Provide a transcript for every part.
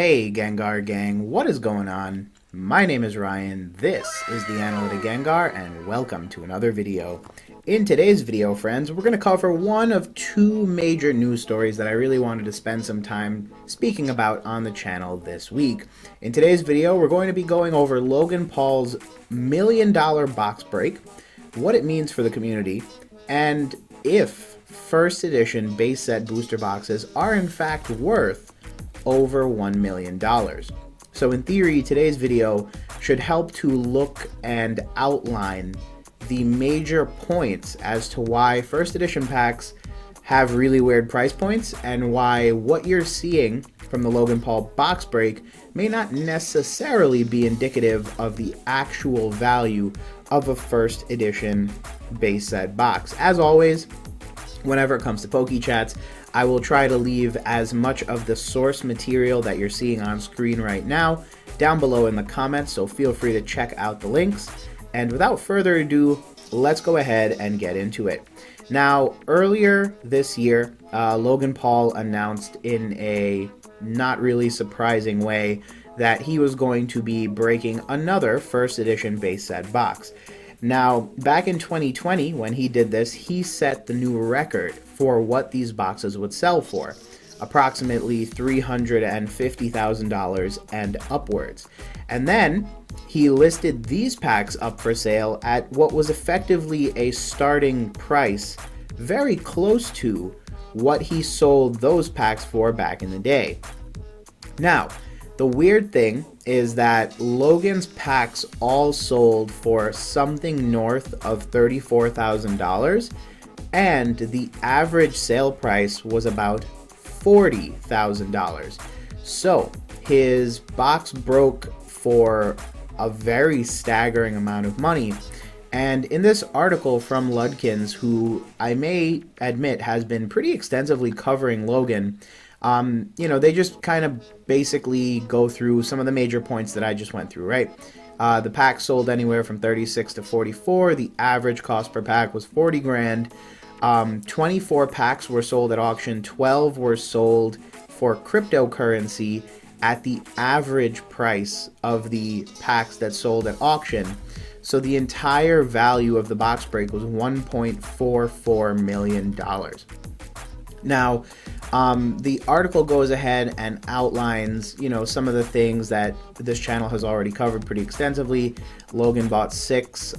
Hey Gengar Gang, what is going on? My name is Ryan, this is the Analytic Gengar, and welcome to another video. In today's video, friends, we're going to cover one of two major news stories that I really wanted to spend some time speaking about on the channel this week. In today's video, we're going to be going over Logan Paul's $1 million box break, what it means for the community, and if first edition base set booster boxes are in fact worth over $1 million. So in theory, today's video should help to look and outline the major points as to why first edition packs have really weird price points and why what you're seeing from the Logan Paul box break may not necessarily be indicative of the actual value of a first edition base set box. As always, whenever it comes to Poke Chats, I will try to leave as much of the source material that you're seeing on screen right now down below in the comments, so feel free to check out the links. And without further ado, let's go ahead and get into it. Now, earlier this year, Logan Paul announced in a not really surprising way that he was going to be breaking another first edition base set box. Now, back in 2020, when he did this, he set the new record for what these boxes would sell for, approximately $350,000 and upwards. And then he listed these packs up for sale at what was effectively a starting price very close to what he sold those packs for back in the day. Now, the weird thing is that Logan's packs all sold for something north of $34,000, and the average sale price was about $40,000. So his box broke for a very staggering amount of money. And in this article from Ludkins, who I may admit has been pretty extensively covering Logan, they just kind of basically go through some of the major points that I just went through, right? The packs sold anywhere from 36 to 44. The average cost per pack was 40 grand. 24 packs were sold at auction. 12 were sold for cryptocurrency at the average price of the packs that sold at auction. So the entire value of the box break was $1.44 million. Now, the article goes ahead and outlines, some of the things that this channel has already covered pretty extensively. Logan bought 6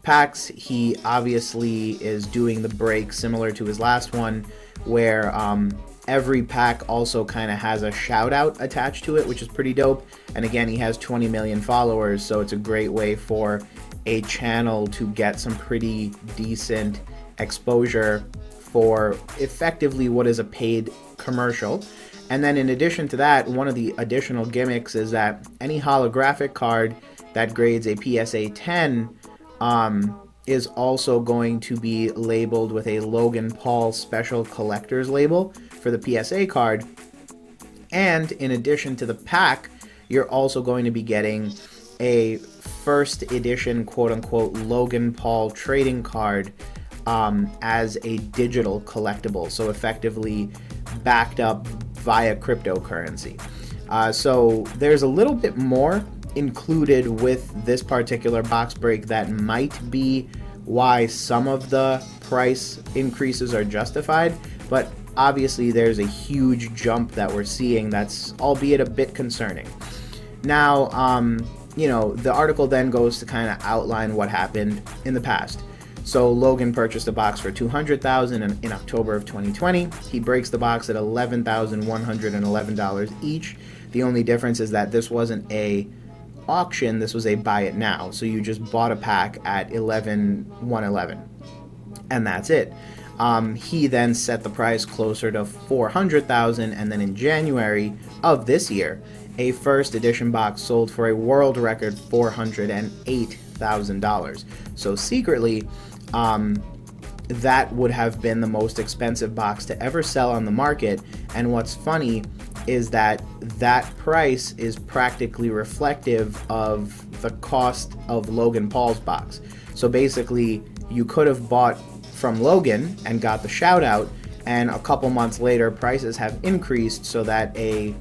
packs. He obviously is doing the break similar to his last one, where every pack also kind of has a shout out attached to it, which is pretty dope. And again, he has 20 million followers, so it's a great way for a channel to get some pretty decent exposure for effectively what is a paid commercial. And then in addition to that, one of the additional gimmicks is that any holographic card that grades a PSA 10 is also going to be labeled with a Logan Paul special collector's label for the PSA card. And in addition to the pack, you're also going to be getting a first edition quote-unquote Logan Paul trading card as a digital collectible, so effectively backed up via cryptocurrency. So there's a little bit more included with this particular box break that might be why some of the price increases are justified, but obviously there's a huge jump that we're seeing that's albeit a bit concerning. Now, the article then goes to kind of outline what happened in the past. So Logan purchased a box for $200,000 in October of 2020. He breaks the box at $11,111 each. The only difference is that this wasn't a auction, this was a buy it now. So you just bought a pack at $11,111, and that's it. He then set the price closer to $400,000, and then in January of this year, a first edition box sold for a world record $408,000. So secretly, that would have been the most expensive box to ever sell on the market. And what's funny is that that price is practically reflective of the cost of Logan Paul's box. So basically, you could have bought from Logan and got the shout out, and a couple months later prices have increased so that a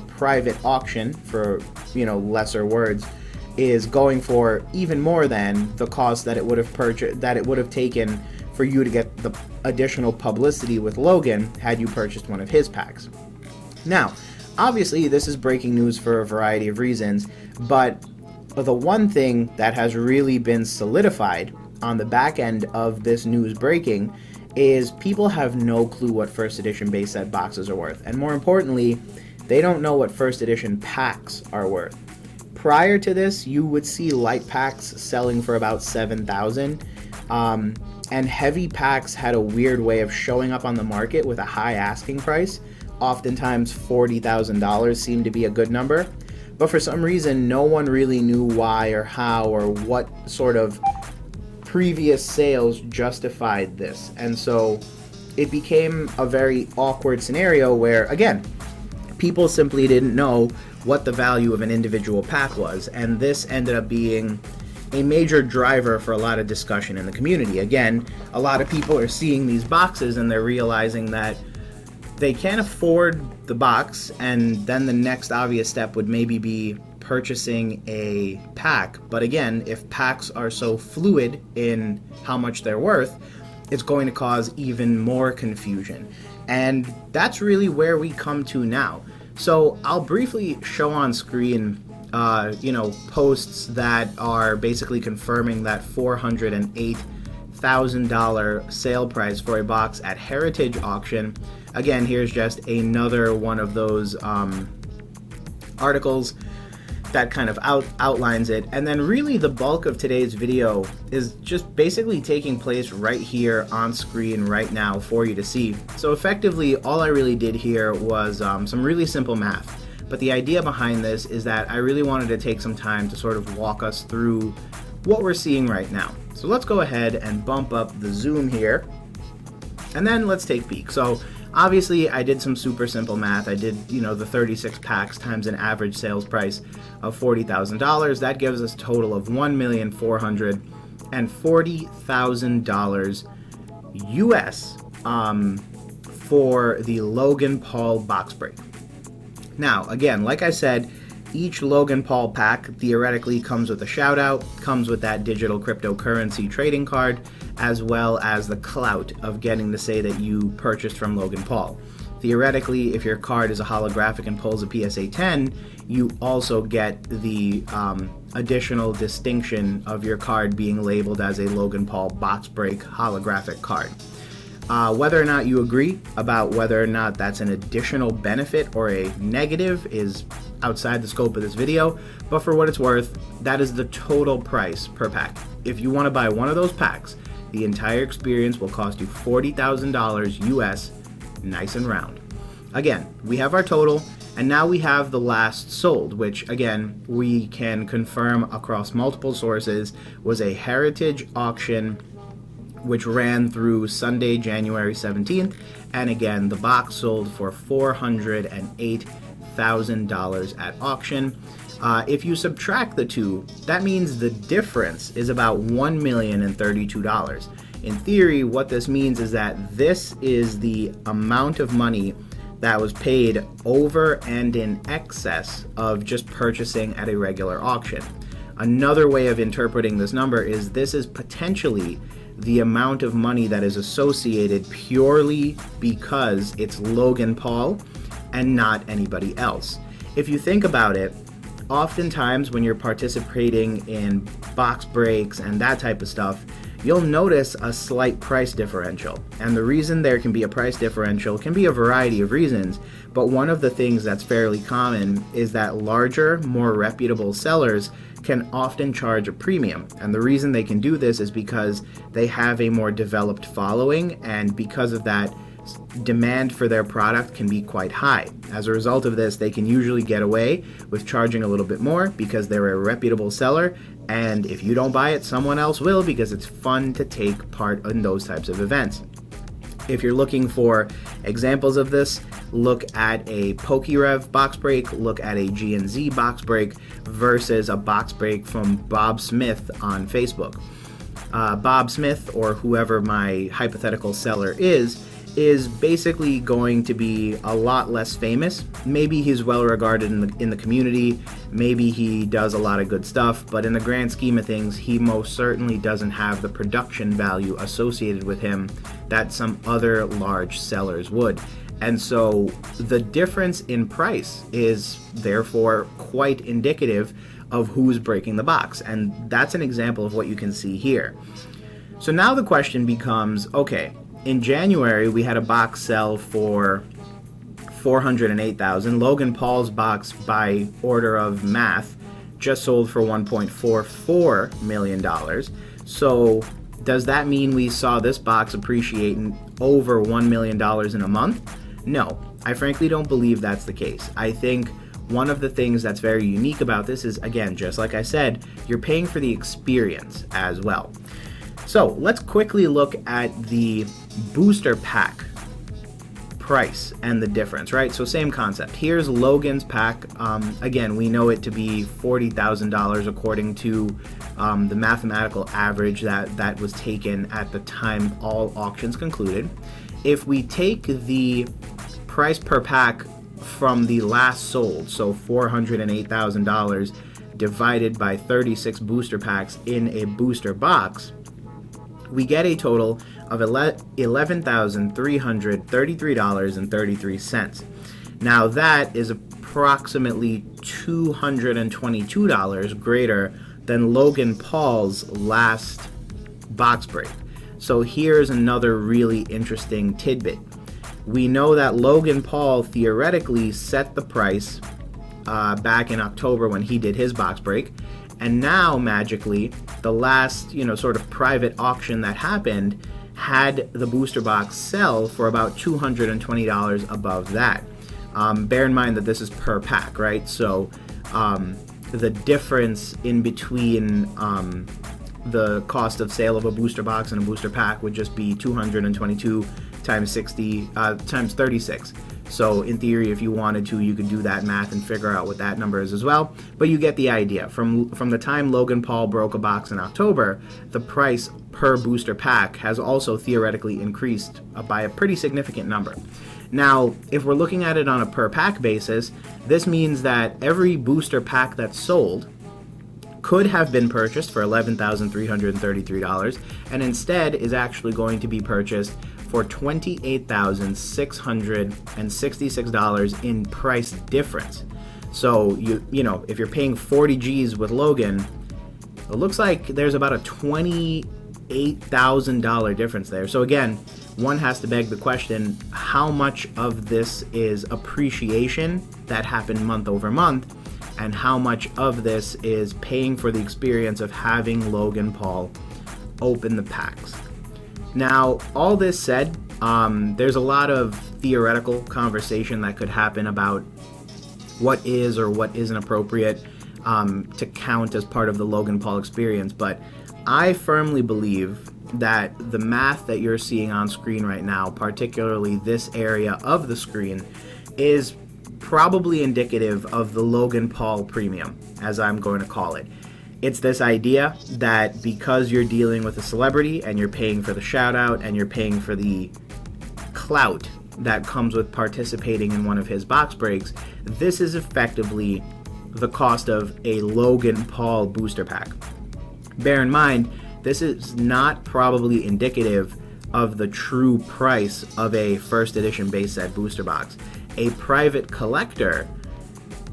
private auction, for lesser words, is going for even more than the cost that it would have taken for you to get the additional publicity with Logan had you purchased one of his packs. Now, obviously this is breaking news for a variety of reasons, but the one thing that has really been solidified on the back end of this news breaking is people have no clue what first edition base set boxes are worth, and more importantly, they don't know what first edition packs are worth. Prior to this, you would see light packs selling for about 7,000, and heavy packs had a weird way of showing up on the market with a high asking price. Oftentimes $40,000 seemed to be a good number, but for some reason no one really knew why or how or what sort of previous sales justified this. And so it became a very awkward scenario where, again, people simply didn't know what the value of an individual pack was, and this ended up being a major driver for a lot of discussion in the community. Again, a lot of people are seeing these boxes and they're realizing that they can't afford the box, and then the next obvious step would maybe be purchasing a pack. But again, if packs are so fluid in how much they're worth, it's going to cause even more confusion. And that's really where we come to now. So I'll briefly show on screen posts that are basically confirming that $408,000 sale price for a box at Heritage Auction. Again, here's just another one of those articles that kind of outlines it. And then really the bulk of today's video is just basically taking place right here on screen right now for you to see. So effectively, all I really did here was some really simple math. But the idea behind this is that I really wanted to take some time to sort of walk us through what we're seeing right now. So let's go ahead and bump up the zoom here, and then let's take a peek. So obviously I did some super simple math. I did, the 36 packs times an average sales price of $40,000. That gives us a total of $1,440,000 US for the Logan Paul box break. Now, again, like I said, each Logan Paul pack theoretically comes with a shout out, comes with that digital cryptocurrency trading card, as well as the clout of getting to say that you purchased from Logan Paul. Theoretically, if your card is a holographic and pulls a PSA 10, you also get the additional distinction of your card being labeled as a Logan Paul box break holographic card. Whether or not you agree about whether or not that's an additional benefit or a negative is outside the scope of this video, but for what it's worth, that is the total price per pack. If you want to buy one of those packs, the entire experience will cost you $40,000 US, nice and round. Again, we have our total, and now we have the last sold, which again, we can confirm across multiple sources was a Heritage Auction which ran through Sunday, January 17th, and again, the box sold for $408,000 at auction. If you subtract the two, that means the difference is about $1,032,000. In theory, what this means is that this is the amount of money that was paid over and in excess of just purchasing at a regular auction. Another way of interpreting this number is this is potentially the amount of money that is associated purely because it's Logan Paul and not anybody else. If you think about it, oftentimes when you're participating in box breaks and that type of stuff, you'll notice a slight price differential. And the reason there can be a price differential can be a variety of reasons, but one of the things that's fairly common is that larger, more reputable sellers can often charge a premium. And the reason they can do this is because they have a more developed following, and because of that, demand for their product can be quite high. As a result of this, they can usually get away with charging a little bit more because they're a reputable seller, and if you don't buy it, someone else will, because it's fun to take part in those types of events. If you're looking for examples of this, look at a PokeRev box break, look at a G&Z box break versus a box break from Bob Smith on Facebook. Bob Smith, or whoever my hypothetical seller is is basically going to be a lot less famous. Maybe he's well regarded in the community, maybe he does a lot of good stuff, but in the grand scheme of things, he most certainly doesn't have the production value associated with him that some other large sellers would. And so the difference in price is therefore quite indicative of who's breaking the box, and that's an example of what you can see here. So now the question becomes, okay, in January, we had a box sell for $408,000. Logan Paul's box, by order of math, just sold for $1.44 million. So does that mean we saw this box appreciating over $1 million in a month? No, I frankly don't believe that's the case. I think one of the things that's very unique about this is, again, just like I said, you're paying for the experience as well. So let's quickly look at the booster pack price and the difference, right? So same concept. Here's Logan's pack. Again, we know it to be $40,000 according to the mathematical average that was taken at the time all auctions concluded. If we take the price per pack from the last sold, so $408,000 divided by 36 booster packs in a booster box, we get a total of $11,333.33. Now that is approximately $222 greater than Logan Paul's last box break. So here's another really interesting tidbit. We know that Logan Paul theoretically set the price back in October when he did his box break, and now magically the last sort of private auction that happened had the booster box sell for about $220 above that. Bear in mind that this is per pack, right? So the difference in between the cost of sale of a booster box and a booster pack would just be 222 times 60 times 36. So in theory, if you wanted to, you could do that math and figure out what that number is as well. But you get the idea. From the time Logan Paul broke a box in October, the price per booster pack has also theoretically increased by a pretty significant number. Now, if we're looking at it on a per pack basis, this means that every booster pack that's sold could have been purchased for $11,333 and instead is actually going to be purchased for $28,666 in price difference. So you know, if you're paying 40 G's with Logan, it looks like there's about a $28,000 difference there. So again, one has to beg the question, how much of this is appreciation that happened month over month, and how much of this is paying for the experience of having Logan Paul open the packs? Now, all this said, there's a lot of theoretical conversation that could happen about what is or what isn't appropriate to count as part of the Logan Paul experience, but I firmly believe that the math that you're seeing on screen right now, particularly this area of the screen, is probably indicative of the Logan Paul premium, as I'm going to call it. It's this idea that because you're dealing with a celebrity and you're paying for the shout out and you're paying for the clout that comes with participating in one of his box breaks, this is effectively the cost of a Logan Paul booster pack. Bear in mind, this is not probably indicative of the true price of a first edition base set booster box. A private collector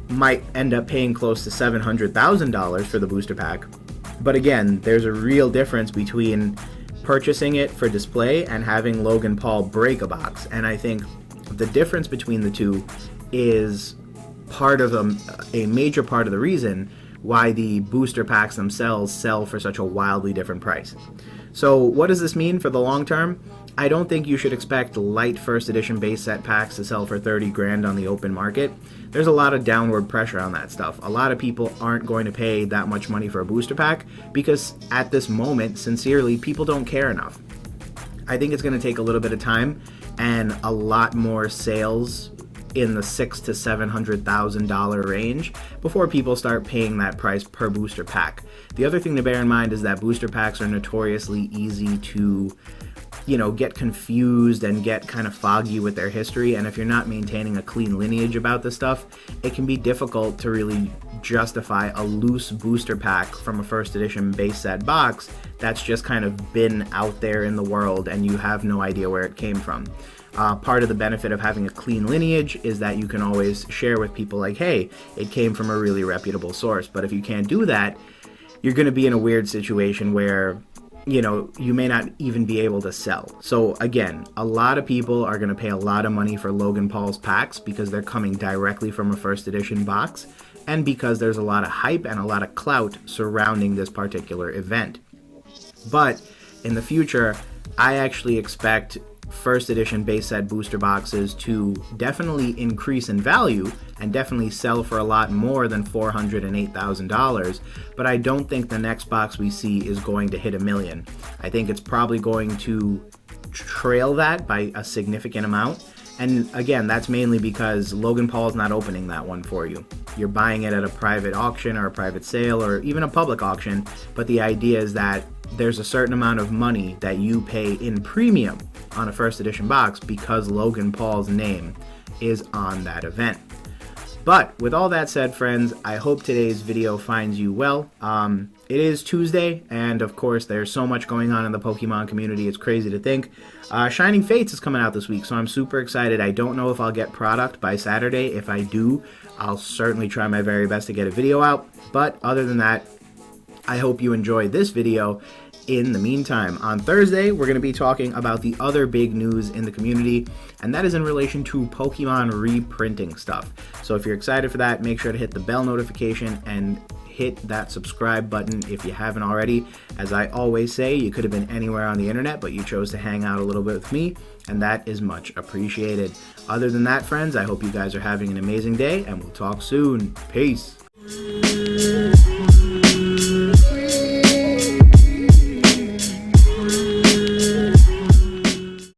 might end up paying close to $700,000 for the booster pack. But again, there's a real difference between purchasing it for display and having Logan Paul break a box. And I think the difference between the two is part of a major part of the reason why the booster packs themselves sell for such a wildly different price. So what does this mean for the long term? I don't think you should expect light first edition base set packs to sell for 30 grand on the open market. There's a lot of downward pressure on that stuff. A lot of people aren't going to pay that much money for a booster pack because at this moment, sincerely, people don't care enough. I think it's going to take a little bit of time and a lot more sales in the $600,000 to $700,000 range before people start paying that price per booster pack. The other thing to bear in mind is that booster packs are notoriously easy to get confused and get kind of foggy with their history. And if you're not maintaining a clean lineage about this stuff, it can be difficult to really justify a loose booster pack from a first edition base set box that's just kind of been out there in the world and you have no idea where it came from. Part of the benefit of having a clean lineage is that you can always share with people like, hey, it came from a really reputable source. But if you can't do that, you're going to be in a weird situation where, you may not even be able to sell. So again, a lot of people are going to pay a lot of money for Logan Paul's packs because they're coming directly from a first edition box and because there's a lot of hype and a lot of clout surrounding this particular event. But in the future, I actually expect first edition base set booster boxes to definitely increase in value and definitely sell for a lot more than $400,000 and $8,000, but I don't think the next box we see is going to hit $1 million. I think it's probably going to trail that by a significant amount. And again, that's mainly because Logan Paul's not opening that one for you. You're buying it at a private auction or a private sale or even a public auction, but the idea is that there's a certain amount of money that you pay in premium on a first edition box because Logan Paul's name is on that event. But with all that said, friends, I hope today's video finds you well. It is Tuesday, and of course, there's so much going on in the Pokemon community, it's crazy to think. Shining Fates is coming out this week, so I'm super excited. I don't know if I'll get product by Saturday. If I do, I'll certainly try my very best to get a video out. But other than that, I hope you enjoyed this video. In the meantime, on Thursday, we're going to be talking about the other big news in the community, and that is in relation to Pokemon reprinting stuff. So if you're excited for that, make sure to hit the bell notification and hit that subscribe button if you haven't already. As I always say, you could have been anywhere on the internet, but you chose to hang out a little bit with me, and that is much appreciated. Other than that, friends, I hope you guys are having an amazing day, and we'll talk soon. Peace.